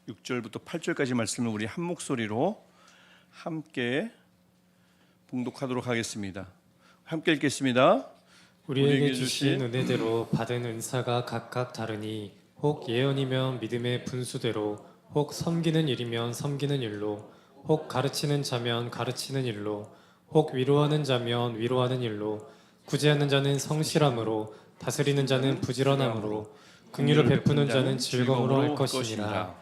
6절부터 8절까지 말씀을 우리 한 목소리로 함께 봉독하도록 하겠습니다. 함께 읽겠습니다. 우리에게 주신 은혜대로 받은 은사가 각각 다르니 혹 예언이면 믿음의 분수대로, 혹 섬기는 일이면 섬기는 일로, 혹 가르치는 자면 가르치는 일로, 혹 위로하는 자면 위로하는 일로, 구제하는 자는 성실함으로, 다스리는 자는 부지런함으로, 긍휼을 베푸는 자는 즐거움으로 할 것이니라.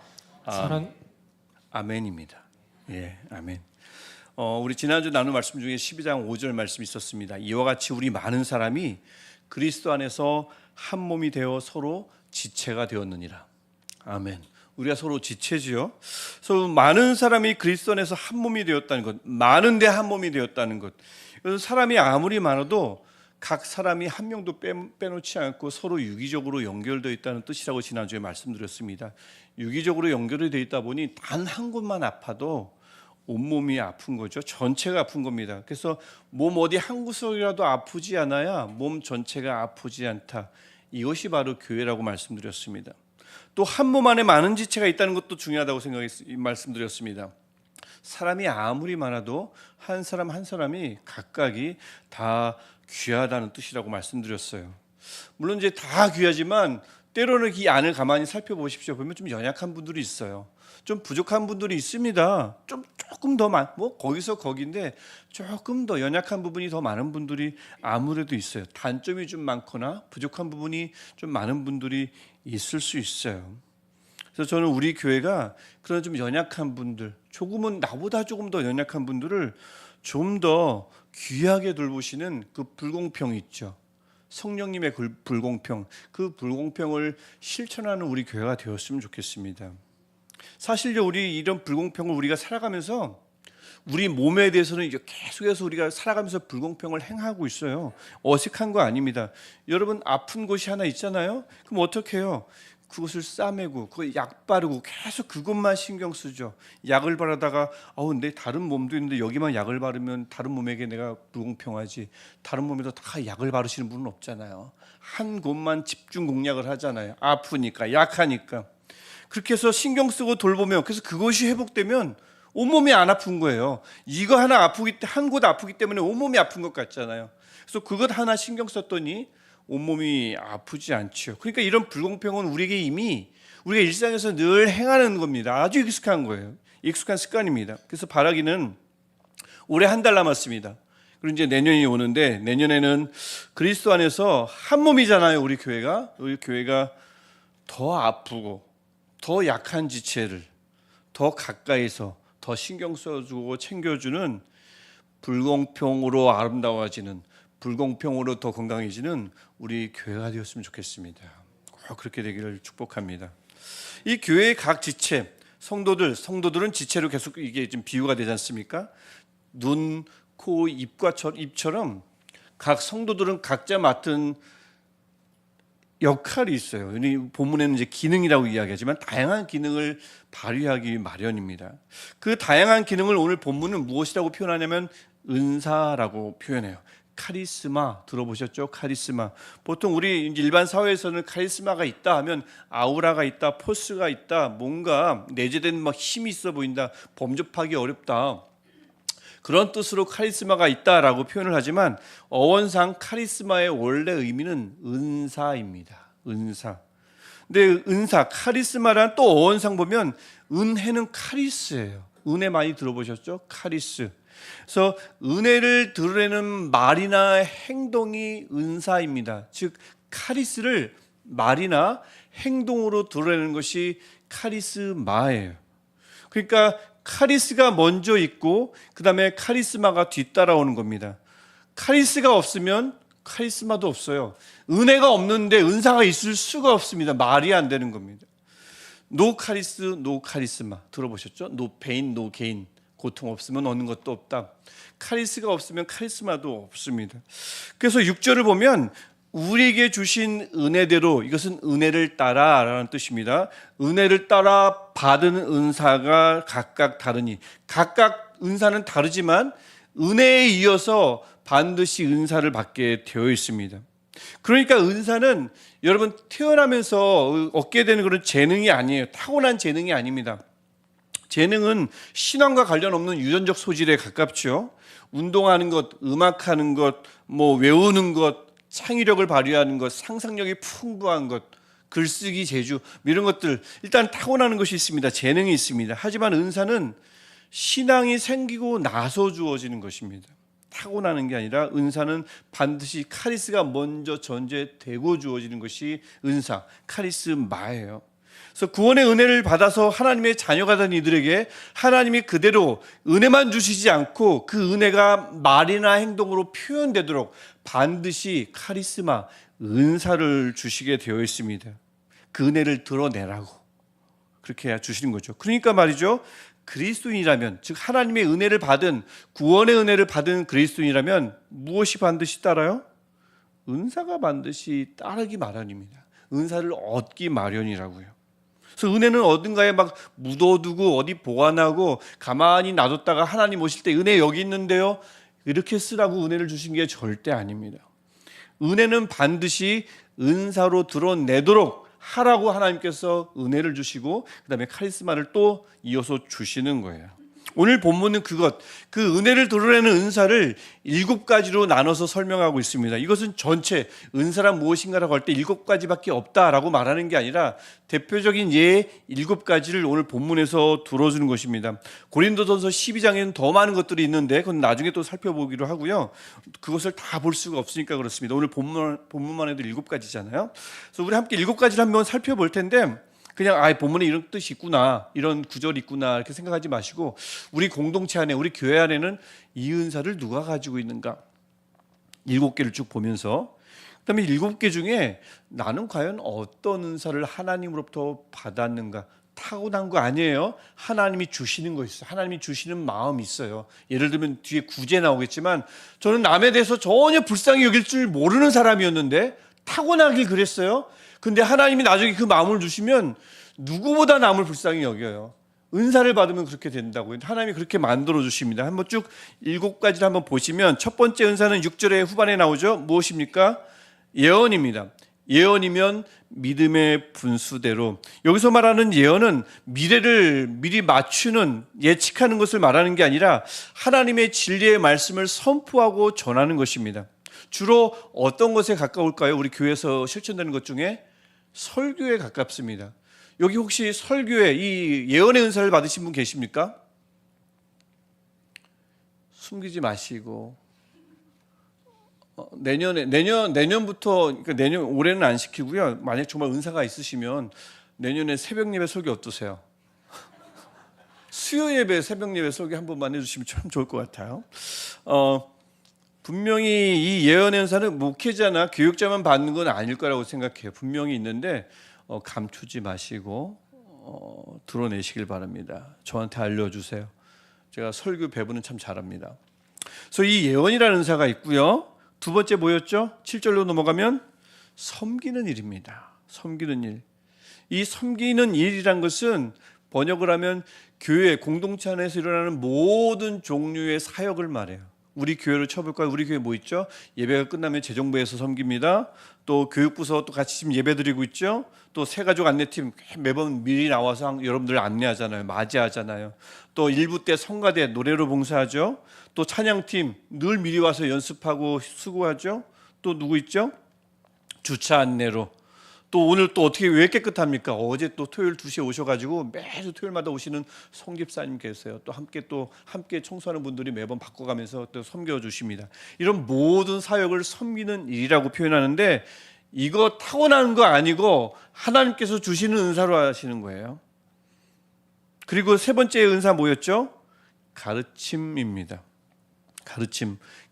아멘입니다. 예, 아멘. 우리 지난주 나눈 말씀 중에 12장 5절 말씀이 있었습니다. 이와 같이 우리 많은 사람이 그리스도 안에서 한 몸이 되어 서로 지체가 되었느니라. 아멘. 우리가 서로 지체지요. 그래서 많은 사람이 그리스도 안에서 한 몸이 되었다는 것, 많은데 한 몸이 되었다는 것. 그래서 사람이 아무리 많아도 각 사람이 한 명도 빼놓지 않고 서로 유기적으로 연결되어 있다는 뜻이라고 지난주에 말씀드렸습니다. 유기적으로 연결이 되어 있다 보니 단 한 곳만 아파도 온몸이 아픈 거죠. 전체가 아픈 겁니다. 그래서 몸 어디 한 구석이라도 아프지 않아야 몸 전체가 아프지 않다. 이것이 바로 교회라고 말씀드렸습니다. 또 한 몸 안에 많은 지체가 있다는 것도 중요하다고 말씀드렸습니다. 사람이 아무리 많아도 한 사람 한 사람이 각각이 다 귀하다는 뜻이라고 말씀드렸어요. 물론 이제 다 귀하지만 때로는 이 안을 가만히 살펴보십시오. 보면 좀 연약한 분들이 있어요. 좀 부족한 분들이 있습니다. 조금 더 거기서 거기인데 조금 더 연약한 부분이 더 많은 분들이 아무래도 있어요. 단점이 좀 많거나 부족한 부분이 좀 많은 분들이 있을 수 있어요. 그래서 저는 우리 교회가 그런 좀 연약한 분들, 나보다 조금 더 연약한 분들을 좀 더 귀하게 돌보시는 그 불공평이 있죠. 성령님의 불공평, 그 불공평을 실천하는 우리 교회가 되었으면 좋겠습니다. 사실요, 우리 이런 불공평을 우리가 살아가면서 우리 몸에 대해서는 이제 계속해서 우리가 살아가면서 불공평을 행하고 있어요. 어색한 거 아닙니다. 여러분 아픈 곳이 하나 있잖아요. 그럼 어떻게 해요? 그것을 싸매고 그거 약 바르고 계속 그것만 신경 쓰죠. 약을 바르다가 내 다른 몸도 있는데 여기만 약을 바르면 다른 몸에게 내가 불공평하지. 다른 몸에도 다 약을 바르시는 분은 없잖아요. 한 곳만 집중 공략을 하잖아요. 아프니까, 약하니까. 그렇게 해서 신경 쓰고 돌보면, 그래서 그것이 회복되면 온몸이 안 아픈 거예요. 이거 하나 한 곳 아프기 때문에 온몸이 아픈 것 같잖아요. 그래서 그것 하나 신경 썼더니 온몸이 아프지 않죠. 그러니까 이런 불공평은 우리에게 이미 우리가 일상에서 늘 행하는 겁니다. 아주 익숙한 거예요. 익숙한 습관입니다. 그래서 바라기는 올해 한 달 남았습니다. 그리고 이제 내년이 오는데, 내년에는 그리스도 안에서 한 몸이잖아요. 우리 교회가 더 아프고 더 약한 지체를 더 가까이서 더 신경 써주고 챙겨주는, 불공평으로 아름다워지는, 불공평으로 더 건강해지는 우리 교회가 되었으면 좋겠습니다. 꼭 그렇게 되기를 축복합니다. 이 교회의 각 지체, 성도들은 지체로 계속 이게 좀 비유가 되지 않습니까? 눈, 코, 입처럼 각 성도들은 각자 맡은 역할이 있어요. 본문에는 이제 기능이라고 이야기하지만 다양한 기능을 발휘하기 마련입니다. 그 다양한 기능을 오늘 본문은 무엇이라고 표현하냐면 은사라고 표현해요. 카리스마 들어보셨죠? 카리스마. 보통 우리 일반 사회에서는 카리스마가 있다 하면 아우라가 있다, 포스가 있다, 뭔가 내재된 힘이 있어 보인다, 범접하기 어렵다, 그런 뜻으로 카리스마가 있다라고 표현을 하지만 어원상 카리스마의 원래 의미는 은사입니다. 은사. 근데 카리스마란 또 어원상 보면 은혜는 카리스예요. 은혜 많이 들어보셨죠? 카리스. 그래서 은혜를 드러내는 말이나 행동이 은사입니다. 즉 카리스를 말이나 행동으로 드러내는 것이 카리스마예요. 그러니까 카리스가 먼저 있고 그 다음에 카리스마가 뒤따라오는 겁니다. 카리스가 없으면 카리스마도 없어요. 은혜가 없는데 은사가 있을 수가 없습니다. 말이 안 되는 겁니다. 노 카리스, 노 카리스마 들어보셨죠? 노 페인, 노 게인. 고통 없으면 얻는 것도 없다. 카리스가 없으면 카리스마도 없습니다. 그래서 6절을 보면 우리에게 주신 은혜대로, 이것은 은혜를 따라라는 뜻입니다. 은혜를 따라 받은 은사가 각각 다르니, 각각 은사는 다르지만 은혜에 이어서 반드시 은사를 받게 되어 있습니다. 그러니까 은사는 여러분 태어나면서 얻게 되는 그런 재능이 아니에요. 타고난 재능이 아닙니다. 재능은 신앙과 관련 없는 유전적 소질에 가깝죠. 운동하는 것, 음악하는 것, 뭐 외우는 것, 창의력을 발휘하는 것, 상상력이 풍부한 것, 글쓰기 재주 이런 것들 일단 타고나는 것이 있습니다. 재능이 있습니다. 하지만 은사는 신앙이 생기고 나서 주어지는 것입니다. 타고나는 게 아니라 은사는 반드시 카리스가 먼저 전제되고 주어지는 것이 은사, 카리스마예요. 그래서 구원의 은혜를 받아서 하나님의 자녀가 된 이들에게 하나님이 그대로 은혜만 주시지 않고 그 은혜가 말이나 행동으로 표현되도록 반드시 카리스마, 은사를 주시게 되어 있습니다. 그 은혜를 드러내라고 그렇게 주시는 거죠. 그러니까 말이죠. 그리스도인이라면, 즉 하나님의 은혜를 받은, 구원의 은혜를 받은 그리스도인이라면 무엇이 반드시 따라요? 은사가 반드시 따르기 마련입니다. 은사를 얻기 마련이라고요. 그래서 은혜는 어딘가에 막 묻어두고 어디 보관하고 가만히 놔뒀다가 하나님 오실 때 은혜 여기 있는데요, 이렇게 쓰라고 은혜를 주신 게 절대 아닙니다. 은혜는 반드시 은사로 드러내도록 하라고 하나님께서 은혜를 주시고 그 다음에 카리스마를 또 이어서 주시는 거예요. 오늘 본문은 그 은혜를 드러내는 은사를 7가지로 나눠서 설명하고 있습니다. 이것은 전체 은사란 무엇인가라고 할 때 7가지밖에 없다라고 말하는 게 아니라 대표적인 예 7가지를 오늘 본문에서 들어주는 것입니다. 고린도전서 12장에는 더 많은 것들이 있는데 그건 나중에 또 살펴보기로 하고요. 그것을 다 볼 수가 없으니까 그렇습니다. 오늘 본문만 해도 7가지잖아요. 그래서 우리 함께 7가지를 한번 살펴볼 텐데 그냥 본문에 이런 뜻이 있구나, 이런 구절이 있구나 이렇게 생각하지 마시고 우리 공동체 안에, 우리 교회 안에는 이 은사를 누가 가지고 있는가 7개를 쭉 보면서 그다음에 7개 중에 나는 과연 어떤 은사를 하나님으로부터 받았는가. 타고난 거 아니에요. 하나님이 주시는 거 있어요. 하나님이 주시는 마음이 있어요. 예를 들면 뒤에 구제 나오겠지만 저는 남에 대해서 전혀 불쌍히 여길 줄 모르는 사람이었는데 타고나길 그랬어요. 근데 하나님이 나중에 그 마음을 주시면 누구보다 남을 불쌍히 여겨요. 은사를 받으면 그렇게 된다고요. 하나님이 그렇게 만들어 주십니다. 한번 쭉 7가지를 한번 보시면 첫 번째 은사는 6절의 후반에 나오죠. 무엇입니까? 예언입니다. 예언이면 믿음의 분수대로. 여기서 말하는 예언은 미래를 미리 맞추는, 예측하는 것을 말하는 게 아니라 하나님의 진리의 말씀을 선포하고 전하는 것입니다. 주로 어떤 것에 가까울까요? 우리 교회에서 실천되는 것 중에 설교에 가깝습니다. 여기 혹시 설교에 이 예언의 은사를 받으신 분 계십니까? 숨기지 마시고 내년부터, 그러니까 올해는 안 시키고요. 만약 정말 은사가 있으시면 내년에 새벽 예배 설교 어떠세요? 수요 예배, 새벽 예배 설교 한 번만 해주시면 참 좋을 것 같아요. 분명히 이 예언의 은사는 목회자나 교육자만 받는 건 아닐 거라고 생각해요. 분명히 있는데 감추지 마시고 드러내시길 바랍니다. 저한테 알려주세요. 제가 설교 배분은 참 잘합니다. 그래서 이 예언이라는 은사가 있고요. 두 번째 뭐였죠? 7절로 넘어가면 섬기는 일입니다. 섬기는 일. 이 섬기는 일이란 것은 번역을 하면 교회, 공동체 안에서 일어나는 모든 종류의 사역을 말해요. 우리 교회를 쳐볼까요? 우리 교회 뭐 있죠? 예배가 끝나면 재정부에서 섬깁니다. 또 교육부서 또 같이 지금 예배 드리고 있죠. 또 새가족 안내팀 매번 미리 나와서 여러분들 안내하잖아요. 맞이하잖아요. 또 일부 때 성가대 노래로 봉사하죠. 또 찬양팀 늘 미리 와서 연습하고 수고하죠. 또 누구 있죠? 주차 안내로. 또 오늘 또 어떻게 왜 깨끗합니까? 어제 또 토요일 2시에 오셔가지고 매주 토요일마다 오시는 송집사님 계세요. 또 함께 청소하는 분들이 매번 바꿔가면서 또 섬겨주십니다. 이런 모든 사역을 섬기는 일이라고 표현하는데 이거 타고나는 거 아니고 하나님께서 주시는 은사로 하시는 거예요. 그리고 세 번째 은사 뭐였죠? 가르침입니다.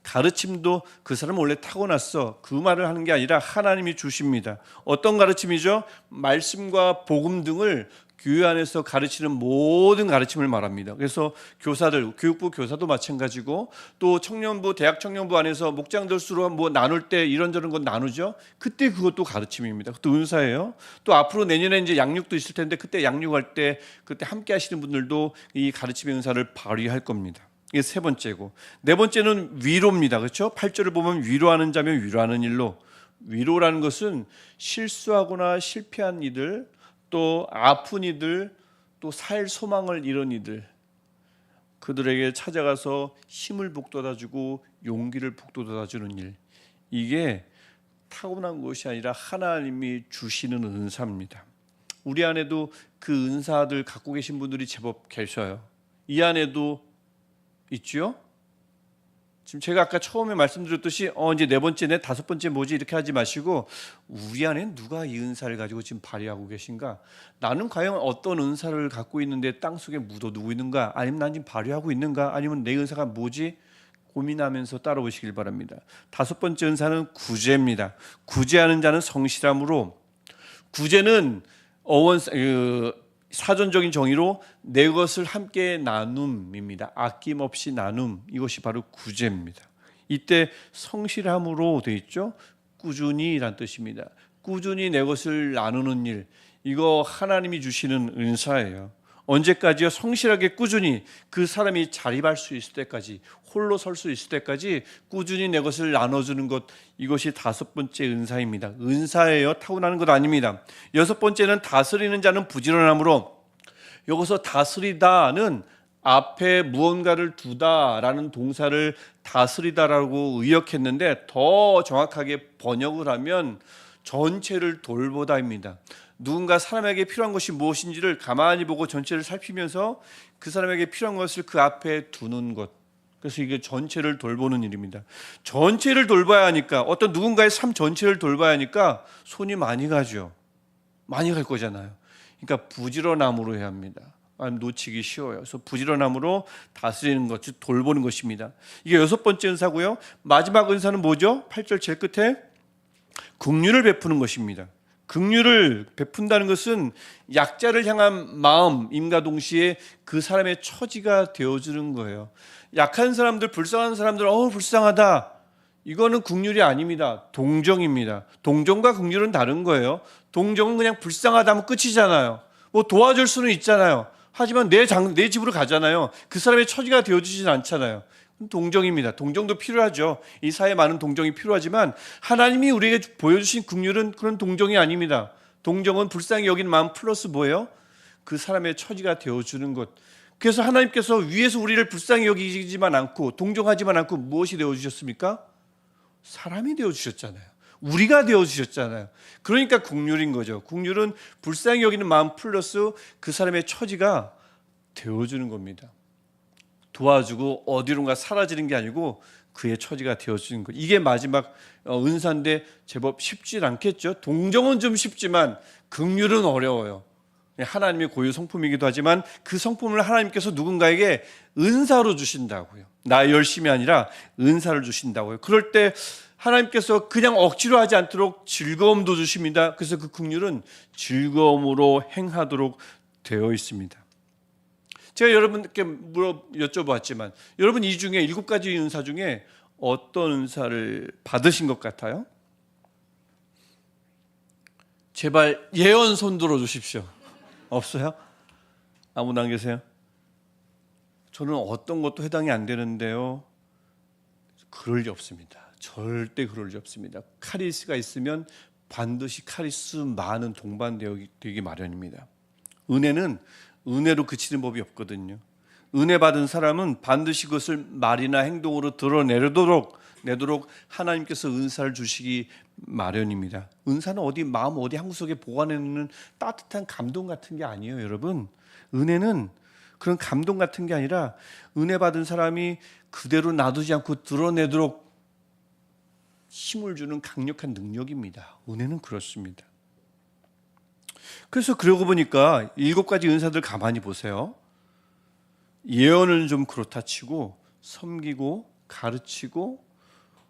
가르침도 그 사람은 원래 타고났어. 그 말을 하는 게 아니라 하나님이 주십니다. 어떤 가르침이죠? 말씀과 복음 등을 교회 안에서 가르치는 모든 가르침을 말합니다. 그래서 교사들, 교육부 교사도 마찬가지고 또 청년부, 대학 청년부 안에서 목장들 수로 뭐 나눌 때 이런저런 건 나누죠. 그때 그것도 가르침입니다. 그것도 은사예요. 또 앞으로 내년에 이제 양육도 있을 텐데 그때 양육할 때 그때 함께 하시는 분들도 이 가르침의 은사를 발휘할 겁니다. 이게 세 번째고, 네 번째는 위로입니다. 그렇죠? 8절을 보면 위로하는 자면 위로하는 일로, 위로라는 것은 실수하거나 실패한 이들, 또 아픈 이들, 또 살 소망을 잃은 이들, 그들에게 찾아가서 힘을 북돋아주고 용기를 북돋아주는 일, 이게 타고난 것이 아니라 하나님이 주시는 은사입니다. 우리 안에도 그 은사들 갖고 계신 분들이 제법 계셔요. 이 안에도 있죠? 지금 제가 아까 처음에 말씀드렸듯이 이제 네 번째네, 다섯 번째 뭐지 이렇게 하지 마시고, 우리 안에 누가 이 은사를 가지고 지금 발휘하고 계신가? 나는 과연 어떤 은사를 갖고 있는데 땅속에 묻어두고 있는가? 아니면 난 지금 발휘하고 있는가? 아니면 내 은사가 뭐지? 고민하면서 따라오시길 바랍니다. 다섯 번째 은사는 구제입니다. 구제하는 자는 성실함으로, 구제는 사전적인 정의로 내 것을 함께 나눔입니다. 아낌없이 나눔, 이것이 바로 구제입니다. 이때 성실함으로 되어 있죠. 꾸준히란 뜻입니다. 꾸준히 내 것을 나누는 일, 이거 하나님이 주시는 은사예요. 언제까지요? 성실하게 꾸준히 그 사람이 자립할 수 있을 때까지, 홀로 설 수 있을 때까지 꾸준히 내 것을 나눠주는 것, 이것이 다섯 번째 은사입니다. 은사예요. 타고나는 것 아닙니다. 여섯 번째는 다스리는 자는 부지런함으로, 여기서 다스리다는 앞에 무언가를 두다라는 동사를 다스리다라고 의역했는데, 더 정확하게 번역을 하면 전체를 돌보다입니다. 누군가 사람에게 필요한 것이 무엇인지를 가만히 보고 전체를 살피면서 그 사람에게 필요한 것을 그 앞에 두는 것, 그래서 이게 전체를 돌보는 일입니다. 전체를 돌봐야 하니까, 어떤 누군가의 삶 전체를 돌봐야 하니까 손이 많이 가죠. 많이 갈 거잖아요. 그러니까 부지런함으로 해야 합니다. 놓치기 쉬워요. 그래서 부지런함으로 다스리는 것, 즉 돌보는 것입니다. 이게 여섯 번째 은사고요. 마지막 은사는 뭐죠? 8절 제일 끝에 긍휼을 베푸는 것입니다. 긍휼을 베푼다는 것은 약자를 향한 마음임과 동시에 그 사람의 처지가 되어주는 거예요. 약한 사람들, 불쌍한 사람들, 불쌍하다, 이거는 긍휼이 아닙니다. 동정입니다. 동정과 긍휼은 다른 거예요. 동정은 그냥 불쌍하다 하면 끝이잖아요. 뭐 도와줄 수는 있잖아요. 하지만 내 집으로 가잖아요. 그 사람의 처지가 되어주진 않잖아요. 동정입니다. 동정도 필요하죠. 이 사회에 많은 동정이 필요하지만 하나님이 우리에게 보여주신 긍휼은 그런 동정이 아닙니다. 동정은 불쌍히 여기는 마음 플러스 뭐예요? 그 사람의 처지가 되어주는 것. 그래서 하나님께서 위에서 우리를 불쌍히 여기지만 않고 동정하지만 않고 무엇이 되어주셨습니까? 사람이 되어주셨잖아요. 우리가 되어주셨잖아요. 그러니까 긍휼인 거죠. 긍휼은 불쌍히 여기는 마음 플러스 그 사람의 처지가 되어주는 겁니다. 도와주고 어디론가 사라지는 게 아니고 그의 처지가 되어주는 것. 이게 마지막 은사인데 제법 쉽지 않겠죠. 동정은 좀 쉽지만 긍휼은 어려워요. 하나님의 고유 성품이기도 하지만 그 성품을 하나님께서 누군가에게 은사로 주신다고요. 나의 열심이 아니라 은사를 주신다고요. 그럴 때 하나님께서 그냥 억지로 하지 않도록 즐거움도 주십니다. 그래서 그 긍휼은 즐거움으로 행하도록 되어 있습니다. 제가 여러분께 여쭤봤지만 여러분 이 중에 7가지 은사 중에 어떤 은사를 받으신 것 같아요? 제발 예언 손 들어 주십시오. 없어요? 아무도 안 계세요? 저는 어떤 것도 해당이 안 되는데요. 그럴 리 없습니다. 절대 그럴 리 없습니다. 카리스가 있으면 반드시 카리스 많은 동반되기 마련입니다. 은혜는 은혜로 그치는 법이 없거든요. 은혜 받은 사람은 반드시 그것을 말이나 행동으로 드러내도록 하나님께서 은사를 주시기 마련입니다. 은사는 마음 어디 한구석에 보관해놓는 따뜻한 감동 같은 게 아니에요, 여러분. 은혜는 그런 감동 같은 게 아니라 은혜 받은 사람이 그대로 놔두지 않고 드러내도록 힘을 주는 강력한 능력입니다. 은혜는 그렇습니다. 그래서 그러고 보니까 7가지 은사들 가만히 보세요. 예언은 좀 그렇다 치고 섬기고 가르치고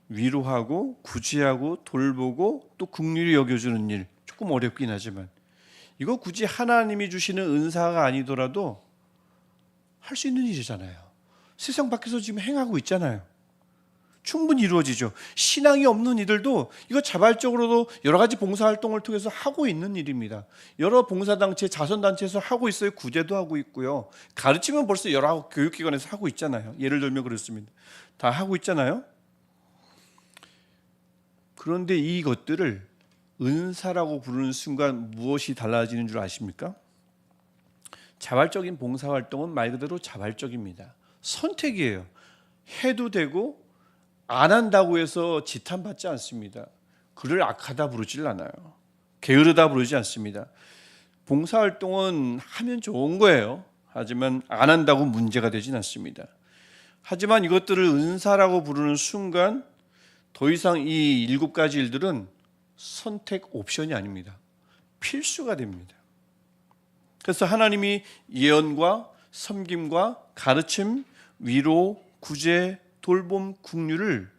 위로하고 구제하고 돌보고 또 긍휼히 여겨주는 일, 조금 어렵긴 하지만 이거 굳이 하나님이 주시는 은사가 아니더라도 할 수 있는 일이잖아요. 세상 밖에서 지금 행하고 있잖아요. 충분히 이루어지죠. 신앙이 없는 이들도 이거 자발적으로도 여러 가지 봉사활동을 통해서 하고 있는 일입니다. 여러 봉사단체, 자선단체에서 하고 있어요. 구제도 하고 있고요. 가르치면 벌써 여러 교육기관에서 하고 있잖아요. 예를 들면 그렇습니다. 다 하고 있잖아요. 그런데 이것들을 은사라고 부르는 순간 무엇이 달라지는 줄 아십니까? 자발적인 봉사활동은 말 그대로 자발적입니다. 선택이에요. 해도 되고 안 한다고 해서 지탄받지 않습니다. 그를 악하다 부르질 않아요. 게으르다 부르지 않습니다. 봉사활동은 하면 좋은 거예요. 하지만 안 한다고 문제가 되진 않습니다. 하지만 이것들을 은사라고 부르는 순간 더 이상 이 7가지 일들은 선택 옵션이 아닙니다. 필수가 됩니다. 그래서 하나님이 예언과 섬김과 가르침, 위로, 구제, 돌봄, 긍휼을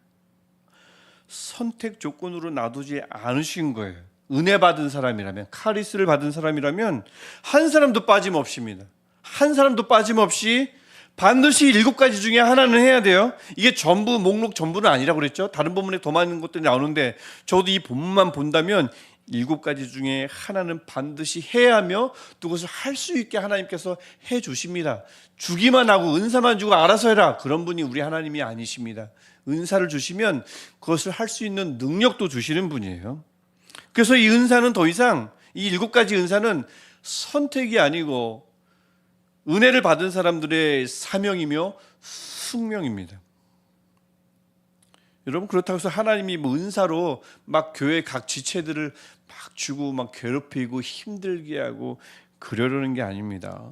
선택 조건으로 놔두지 않으신 거예요. 은혜 받은 사람이라면, 카리스를 받은 사람이라면 한 사람도 빠짐없이입니다. 한 사람도 빠짐없이 반드시 7가지 중에 하나는 해야 돼요. 이게 전부, 목록 전부는 아니라고 그랬죠. 다른 본문에 더 많은 것들이 나오는데 저도 이 본문만 본다면 7가지 중에 하나는 반드시 해야 하며 또 그것을 할 수 있게 하나님께서 해 주십니다. 주기만 하고 은사만 주고 알아서 해라, 그런 분이 우리 하나님이 아니십니다. 은사를 주시면 그것을 할 수 있는 능력도 주시는 분이에요. 그래서 이 은사는 더 이상, 이 7가지 은사는 선택이 아니고 은혜를 받은 사람들의 사명이며 숙명입니다. 여러분, 그렇다고 해서 하나님이 뭐 은사로 막 교회 각 지체들을 막 주고 막 괴롭히고 힘들게 하고 그러려는 게 아닙니다.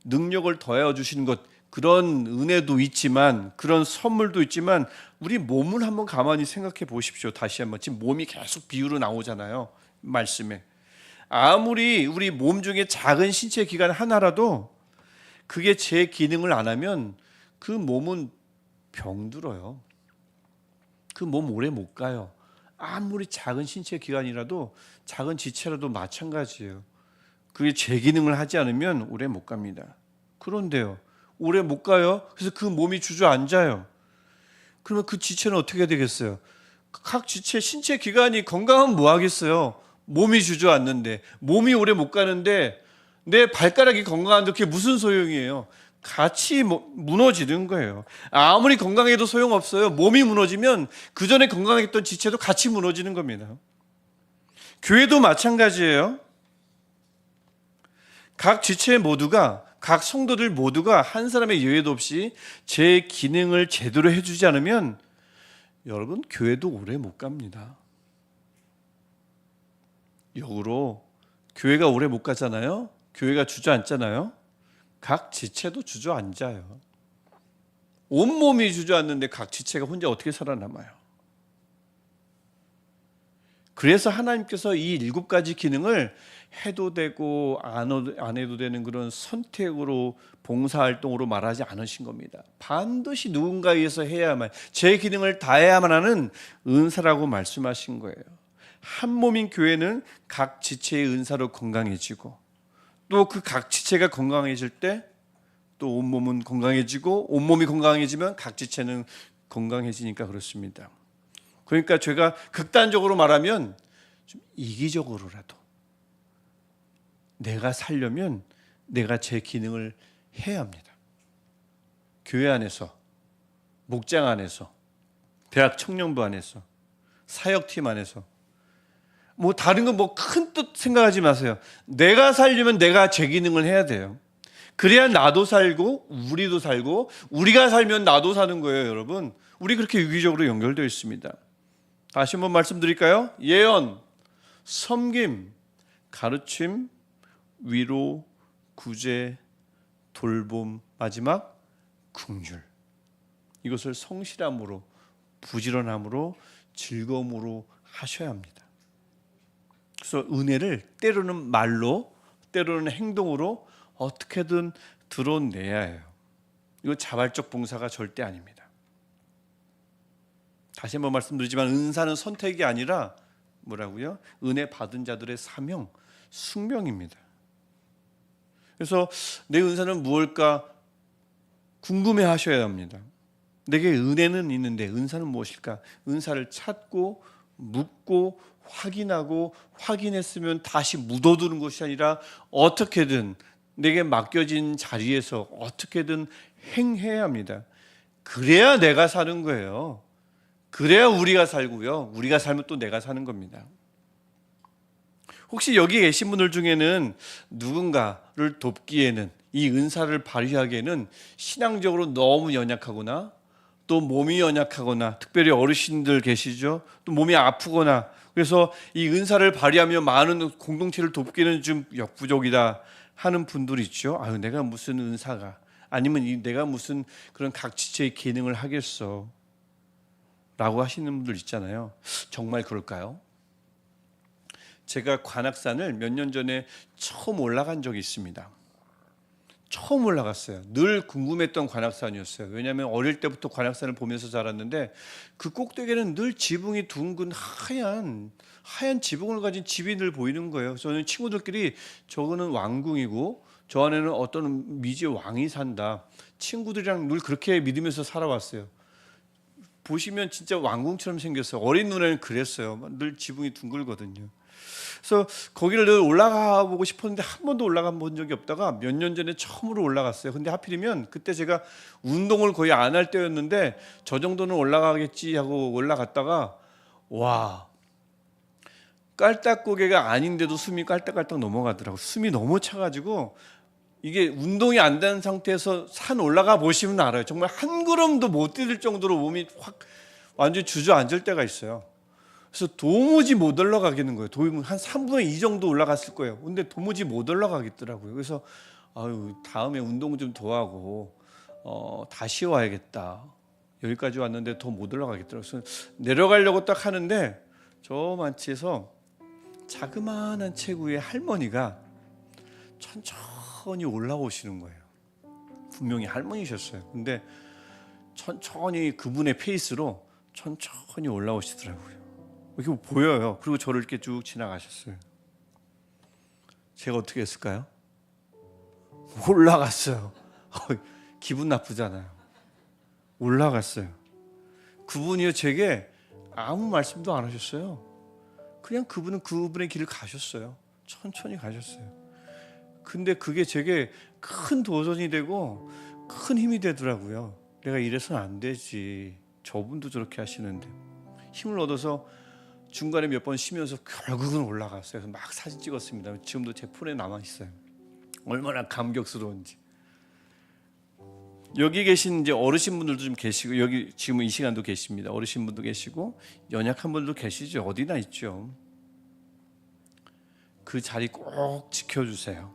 능력을 더해 주시는 것, 그런 은혜도 있지만, 그런 선물도 있지만, 우리 몸을 한번 가만히 생각해 보십시오. 다시 한번. 지금 몸이 계속 비유로 나오잖아요, 말씀에. 아무리 우리 몸 중에 작은 신체 기관 하나라도 그게 제 기능을 안 하면 그 몸은 병들어요. 그 몸 오래 못 가요. 아무리 작은 신체 기관이라도, 작은 지체라도 마찬가지예요. 그게 제 기능을 하지 않으면 오래 못 갑니다. 그런데요, 오래 못 가요. 그래서 그 몸이 주저앉아요. 그러면 그 지체는 어떻게 되겠어요? 각 지체, 신체 기관이 건강하면 뭐 하겠어요? 몸이 주저앉는데, 몸이 오래 못 가는데 내 발가락이 건강한데 그게 무슨 소용이에요? 같이 무너지는 거예요. 아무리 건강해도 소용없어요. 몸이 무너지면 그 전에 건강했던 지체도 같이 무너지는 겁니다. 교회도 마찬가지예요. 각 지체 모두가, 각 성도들 모두가 한 사람의 예외도 없이 제 기능을 제대로 해주지 않으면 여러분, 교회도 오래 못 갑니다. 역으로 교회가 오래 못 가잖아요. 교회가 주저앉잖아요. 각 지체도 주저앉아요. 온몸이 주저앉는데 각 지체가 혼자 어떻게 살아남아요? 그래서 하나님께서 이 7가지 기능을 해도 되고 안 해도 되는 그런 선택으로, 봉사활동으로 말하지 않으신 겁니다. 반드시 누군가에 의해서 해야만, 제 기능을 다해야만 하는 은사라고 말씀하신 거예요. 한 몸인 교회는 각 지체의 은사로 건강해지고, 또 그 각 지체가 건강해질 때 또 온몸은 건강해지고, 온몸이 건강해지면 각 지체는 건강해지니까 그렇습니다. 그러니까 제가 극단적으로 말하면 좀 이기적으로라도 내가 살려면 내가 제 기능을 해야 합니다. 교회 안에서, 목장 안에서, 대학 청년부 안에서, 사역팀 안에서, 뭐 다른 거 뭐 큰 뜻 생각하지 마세요. 내가 살려면 내가 제 기능을 해야 돼요. 그래야 나도 살고 우리도 살고, 우리가 살면 나도 사는 거예요, 여러분. 우리 그렇게 유기적으로 연결되어 있습니다. 다시 한번 말씀드릴까요? 예언, 섬김, 가르침, 위로, 구제, 돌봄, 마지막 긍휼. 이것을 성실함으로, 부지런함으로, 즐거움으로 하셔야 합니다. 그래서 은혜를 때로는 말로, 때로는 행동으로 어떻게든 드러내야 해요. 이거 자발적 봉사가 절대 아닙니다. 다시 한번 말씀드리지만 은사는 선택이 아니라 뭐라고요? 은혜 받은 자들의 사명, 숙명입니다. 그래서 내 은사는 무엇일까 궁금해 하셔야 합니다. 내게 은혜는 있는데 은사는 무엇일까? 은사를 찾고 묻고 확인하고, 확인했으면 다시 묻어두는 것이 아니라 어떻게든 내게 맡겨진 자리에서 어떻게든 행해야 합니다. 그래야 내가 사는 거예요. 그래야 우리가 살고요. 우리가 살면 또 내가 사는 겁니다. 혹시 여기 계신 분들 중에는 누군가를 돕기에는, 이 은사를 발휘하기에는 신앙적으로 너무 연약하거나 또 몸이 연약하거나, 특별히 어르신들 계시죠? 또 몸이 아프거나, 그래서 이 은사를 발휘하며 많은 공동체를 돕기는 좀 역부족이다 하는 분들이 있죠. 아유, 내가 무슨 은사가, 아니면 내가 무슨 그런 각지체의 기능을 하겠어 라고 하시는 분들 있잖아요. 정말 그럴까요? 제가 관악산을 몇 년 전에 처음 올라간 적이 있습니다. 처음 올라갔어요. 늘 궁금했던 관악산이었어요. 왜냐하면 어릴 때부터 관악산을 보면서 자랐는데 그 꼭대기에는 늘 지붕이 둥근 하얀 지붕을 가진 집이 늘 보이는 거예요. 저는 친구들끼리 저거는 왕궁이고 저 안에는 어떤 미지의 왕이 산다. 친구들이랑 늘 그렇게 믿으면서 살아왔어요. 보시면 진짜 왕궁처럼 생겼어요. 어린 눈에는 그랬어요. 늘 지붕이 둥글거든요. 그래서 거기를 늘 올라가 보고 싶었는데 한 번도 올라가 본 적이 없다가 몇 년 전에 처음으로 올라갔어요. 근데 하필이면 그때 제가 운동을 거의 안 할 때였는데 저 정도는 올라가겠지 하고 올라갔다가 와, 깔딱고개가 아닌데도 숨이 깔딱깔딱 넘어가더라고요. 숨이 너무 차가지고 이게 운동이 안 된 상태에서 산 올라가 보시면 알아요. 정말 한 걸음도 못 디딜 정도로 몸이 확 완전히 주저앉을 때가 있어요. 그래서 도무지 못 올라가겠는 거예요. 한 3분의 2 정도 올라갔을 거예요. 근데 도무지 못 올라가겠더라고요. 그래서 아유, 다음에 운동 좀 더 하고 다시 와야겠다. 여기까지 왔는데 더 못 올라가겠더라고요. 그래서 내려가려고 딱 하는데 저 만치에서 자그마한 체구의 할머니가 천천히 올라오시는 거예요. 분명히 할머니셨어요. 근데 천천히 그분의 페이스로 천천히 올라오시더라고요. 이렇게 보여요. 그리고 저를 이렇게 쭉 지나가셨어요. 제가 어떻게 했을까요? 올라갔어요. 기분 나쁘잖아요. 올라갔어요. 그분이요, 제게 아무 말씀도 안 하셨어요. 그냥 그분은 그분의 길을 가셨어요. 천천히 가셨어요. 근데 그게 제게 큰 도전이 되고 큰 힘이 되더라고요. 내가 이래서는 안 되지. 저분도 저렇게 하시는데. 힘을 얻어서 중간에 몇 번 쉬면서 결국은 올라갔어요. 그래서 막 사진 찍었습니다. 지금도 제 폰에 남아 있어요. 얼마나 감격스러운지. 여기 계신 이제 어르신분들도 좀 계시고, 여기 지금 이 시간도 계십니다. 어르신분도 계시고 연약한 분들도 계시죠. 어디나 있죠. 그 자리 꼭 지켜주세요.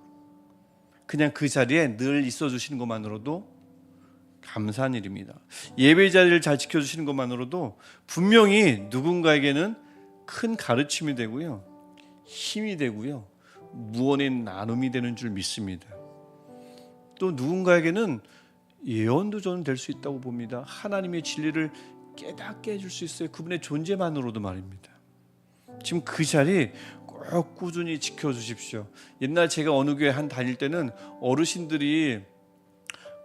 그냥 그 자리에 늘 있어주시는 것만으로도 감사한 일입니다. 예배 자리를 잘 지켜주시는 것만으로도 분명히 누군가에게는 큰 가르침이 되고요, 힘이 되고요, 무언의 나눔이 되는 줄 믿습니다. 또 누군가에게는 예언도 저는 될 수 있다고 봅니다. 하나님의 진리를 깨닫게 해줄 수 있어요. 그분의 존재만으로도 말입니다. 지금 그 자리 꼭 꾸준히 지켜주십시오. 옛날 제가 어느 교회 다닐 때는 어르신들이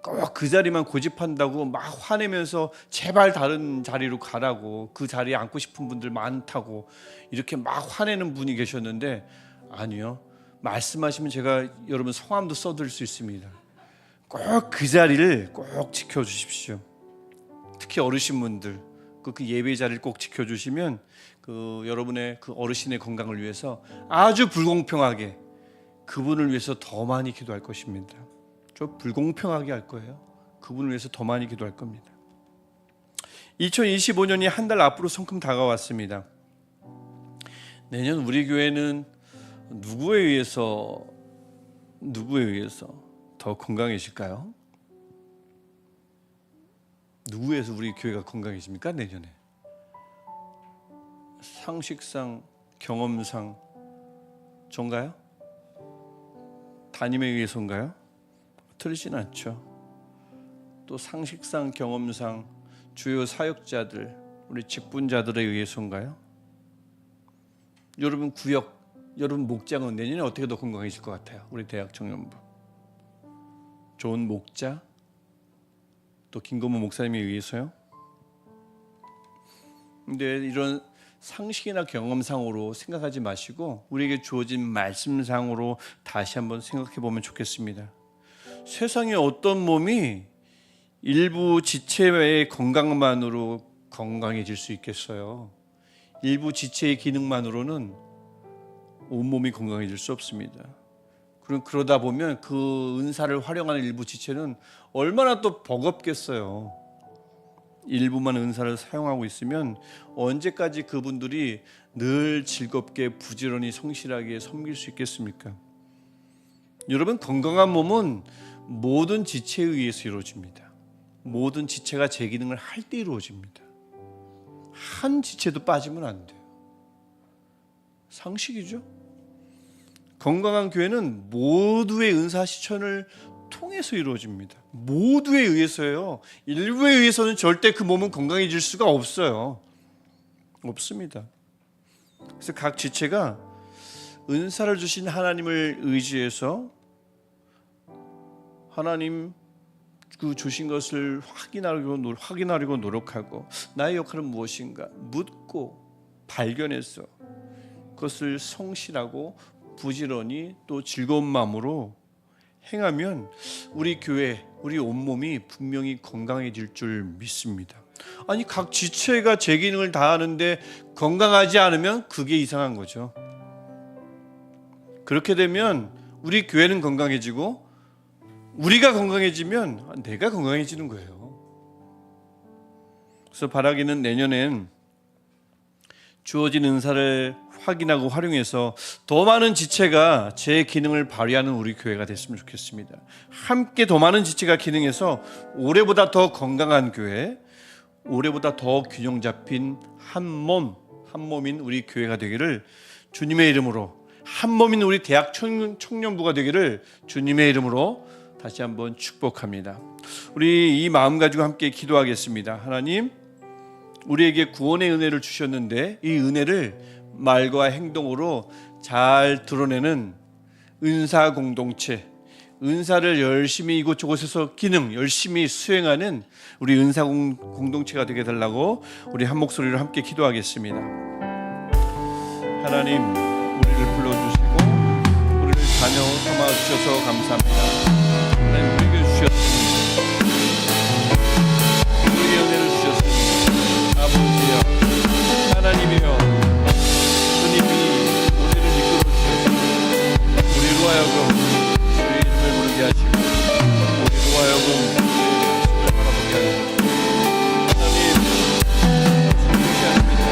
꼭 그 자리만 고집한다고 막 화내면서 제발 다른 자리로 가라고, 그 자리에 앉고 싶은 분들 많다고 이렇게 막 화내는 분이 계셨는데, 아니요, 말씀하시면 제가 여러분 성함도 써드릴 수 있습니다. 꼭 그 자리를 꼭 지켜주십시오. 특히 어르신분들 그 예배 자리를 꼭 지켜주시면 여러분의 그 어르신의 건강을 위해서 아주 불공평하게 그분을 위해서 더 많이 기도할 것입니다. 좀 불공평하게 할 거예요. 그분을 위해서 더 많이 기도할 겁니다. 2025년이 한 달 앞으로 성큼 다가왔습니다. 내년 우리 교회는 누구에 의해서 더 건강해질까요? 누구에 의해서 우리 교회가 건강해집니까? 내년에 상식상, 경험상 전가요? 담임에 의해서인가요? 틀리진 않죠. 또 상식상, 경험상 주요 사역자들, 우리 직분자들에 의해서인가요? 여러분 구역, 여러분 목장은 내년에 어떻게 더 건강해질 것 같아요? 우리 대학 청년부 좋은 목자, 또 김건모 목사님에 의해서요? 근데 이런 상식이나 경험상으로 생각하지 마시고 우리에게 주어진 말씀상으로 다시 한번 생각해 보면 좋겠습니다. 세상에 어떤 몸이 일부 지체의 건강만으로 건강해질 수 있겠어요? 일부 지체의 기능만으로는 온몸이 건강해질 수 없습니다. 그럼 그러다 보면 그 은사를 활용하는 일부 지체는 얼마나 또 버겁겠어요. 일부만 은사를 사용하고 있으면 언제까지 그분들이 늘 즐겁게 부지런히 성실하게 섬길 수 있겠습니까? 여러분, 건강한 몸은 모든 지체에 의해서 이루어집니다. 모든 지체가 제 기능을 할 때 이루어집니다. 한 지체도 빠지면 안 돼요. 상식이죠? 건강한 교회는 모두의 은사 실천을 통해서 이루어집니다. 모두에 의해서요. 일부에 의해서는 절대 그 몸은 건강해질 수가 없어요. 없습니다. 그래서 각 지체가 은사를 주신 하나님을 의지해서 하나님 그 주신 것을 확인하려고 노력하고 나의 역할은 무엇인가 묻고 발견해서 그것을 성실하고 부지런히 또 즐거운 마음으로 행하면 우리 교회, 우리 온몸이 분명히 건강해질 줄 믿습니다. 아니, 각 지체가 제 기능을 다하는데 건강하지 않으면 그게 이상한 거죠. 그렇게 되면 우리 교회는 건강해지고 우리가 건강해지면 내가 건강해지는 거예요. 그래서 바라기는 내년엔 주어진 은사를 확인하고 활용해서 더 많은 지체가 제 기능을 발휘하는 우리 교회가 됐으면 좋겠습니다. 함께 더 많은 지체가 기능해서 올해보다 더 건강한 교회, 올해보다 더 균형 잡힌 한 몸인 우리 교회가 되기를 주님의 이름으로, 한 몸인 우리 대학 청년부가 되기를 주님의 이름으로 다시 한번 축복합니다. 우리 이 마음 가지고 함께 기도하겠습니다. 하나님, 우리에게 구원의 은혜를 주셨는데 이 은혜를 말과 행동으로 잘 드러내는 은사 공동체, 은사를 열심히 이곳저곳에서 기능 열심히 수행하는 우리 은사 공동체가 되게 달라고 우리 한 목소리로 함께 기도하겠습니다. 하나님, 우리를 불러주시고 우리를 자녀 삼아 주셔서 감사합니다. 하나님, 우리에게 주셨습니다. 우리에게 은혜를 주셨습니다. 아버지여, 하나님이여, 주님이 우리를 이끌어 주셔서 우리로 하여금 주의 이름을 부르게 하시고 우리로 하여금 주의 말씀을 바라보게 하시고 하나님, 감사합니다.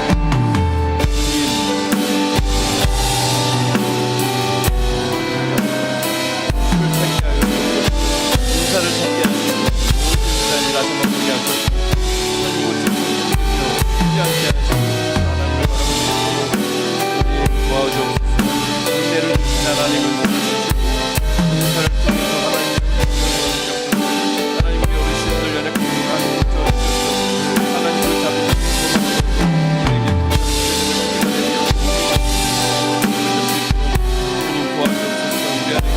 인사를 찾게 하시고 모든 사람이 나서 먹게 하소서. 하나님, 이곳을 쉽지 않게 하시고 하나님을 바라보시고 우리에게 도와주옵소서. 은혜를 주신 하나님을 모셔주시고 인사를 통해서 하나님 우리 어르신들 연약 건강하게 도와주셔서 하나님을 잡으시고 우리에게 주님 도와주옵소서. 우리 안에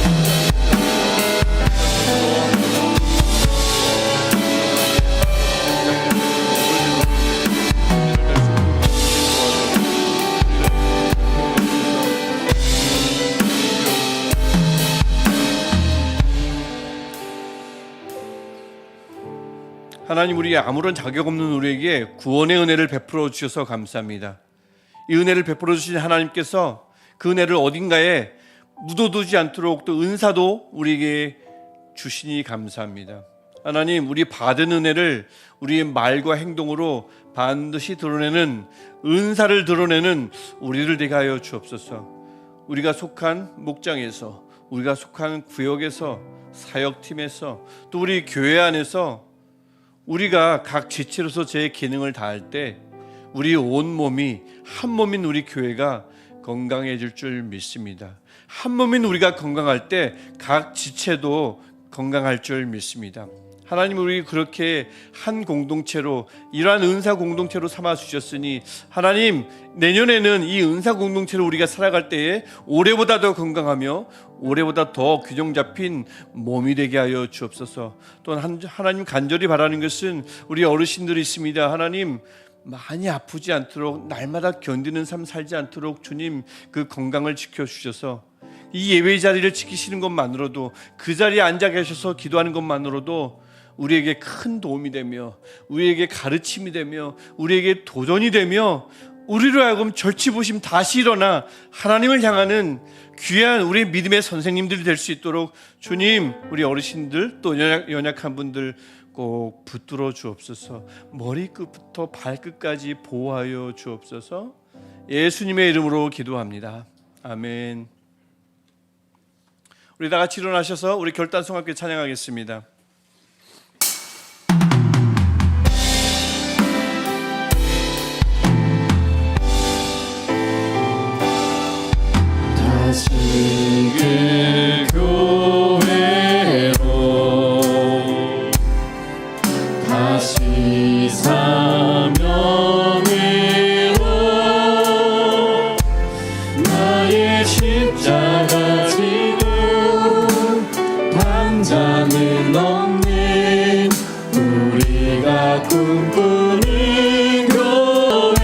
하나님, 우리 아무런 자격 없는 우리에게 구원의 은혜를 베풀어 주셔서 감사합니다. 이 은혜를 베풀어 주신 하나님께서 그 은혜를 어딘가에 묻어두지 않도록 또 은사도 우리에게 주시니 감사합니다. 하나님, 우리 받은 은혜를 우리의 말과 행동으로 반드시 드러내는, 은사를 드러내는 우리를 되게 하여 주옵소서. 우리가 속한 목장에서, 우리가 속한 구역에서, 사역팀에서, 또 우리 교회 안에서 우리가 각 지체로서 제 기능을 다할 때 우리 온 몸이 한 몸인 우리 교회가 건강해질 줄 믿습니다. 한 몸인 우리가 건강할 때 각 지체도 건강할 줄 믿습니다. 하나님, 우리 그렇게 한 공동체로, 이러한 은사 공동체로 삼아 주셨으니 하나님, 내년에는 이 은사 공동체로 우리가 살아갈 때에 올해보다 더 건강하며 올해보다 더 균형 잡힌 몸이 되게 하여 주옵소서. 또 하나님, 간절히 바라는 것은 우리 어르신들이 있습니다. 하나님, 많이 아프지 않도록, 날마다 견디는 삶 살지 않도록 주님 그 건강을 지켜주셔서 이 예배 자리를 지키시는 것만으로도, 그 자리에 앉아 계셔서 기도하는 것만으로도 우리에게 큰 도움이 되며 우리에게 가르침이 되며 우리에게 도전이 되며 우리로 하여금 절치부심 다시 일어나 하나님을 향하는 귀한 우리 믿음의 선생님들이 될 수 있도록 주님, 우리 어르신들 또 연약한 분들 꼭 붙들어 주옵소서. 머리끝부터 발끝까지 보호하여 주옵소서. 예수님의 이름으로 기도합니다. 아멘. 우리 다 같이 일어나셔서 우리 결단성 함께 찬양하겠습니다. 다시 그 교회로 다시 사명으로 나의 십자가 지고 당장은 없는 우리가 꿈꾸는 교회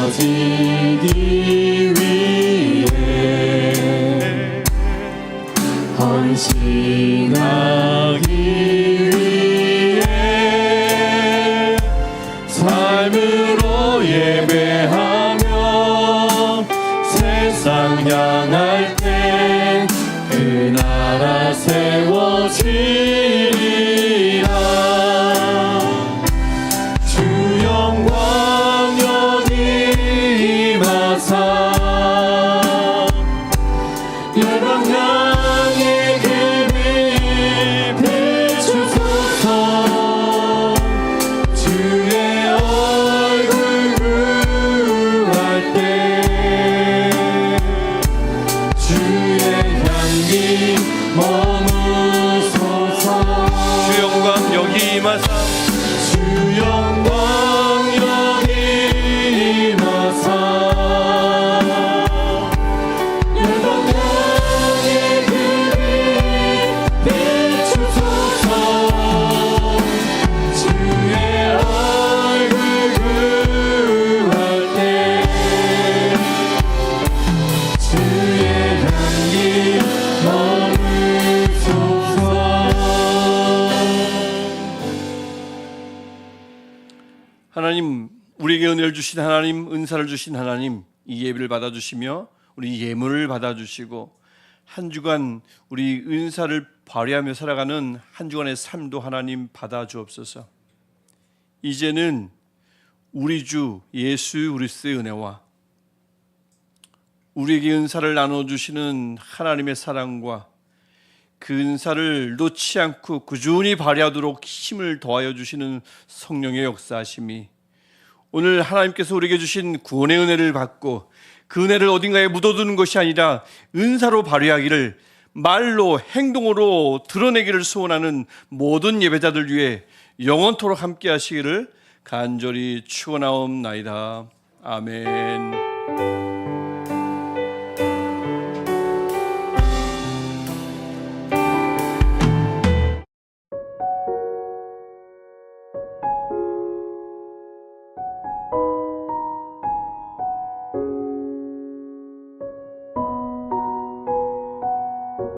흩어지기 위해 헌신하기 위해 삶으로 예배하며 세상 향할 때 그 나라 세워지리라. 주 영광 여기 임하사 열방 향해 그 빛 비추소서. 주의 얼굴 구할 때 주의 향기 머무소서. 주 영광 여기 임하사 주 영광 여기 임하사 열방 향해 그 빛 비추소서. 주의 얼굴 구할 때 주의 향기 머무소서. 하나님, 우리에게 은혜를 주신 하나님, 은사를 주신 하나님, 이 예배를 받아주시며 우리 예물을 받아주시고 한 주간 우리 은사를 발휘하며 살아가는 한 주간의 삶도 하나님 받아주옵소서. 이제는 우리 주 예수 그리스도의 은혜와 우리에게 은사를 나눠주시는 하나님의 사랑과 그 은사를 놓지 않고 꾸준히 발휘하도록 힘을 더하여 주시는 성령의 역사하심이 오늘 하나님께서 우리에게 주신 구원의 은혜를 받고 그 은혜를 어딘가에 묻어두는 것이 아니라 은사로 발휘하기를, 말로 행동으로 드러내기를 소원하는 모든 예배자들 위해 영원토록 함께 하시기를 간절히 축원하옵나이다. 아멘.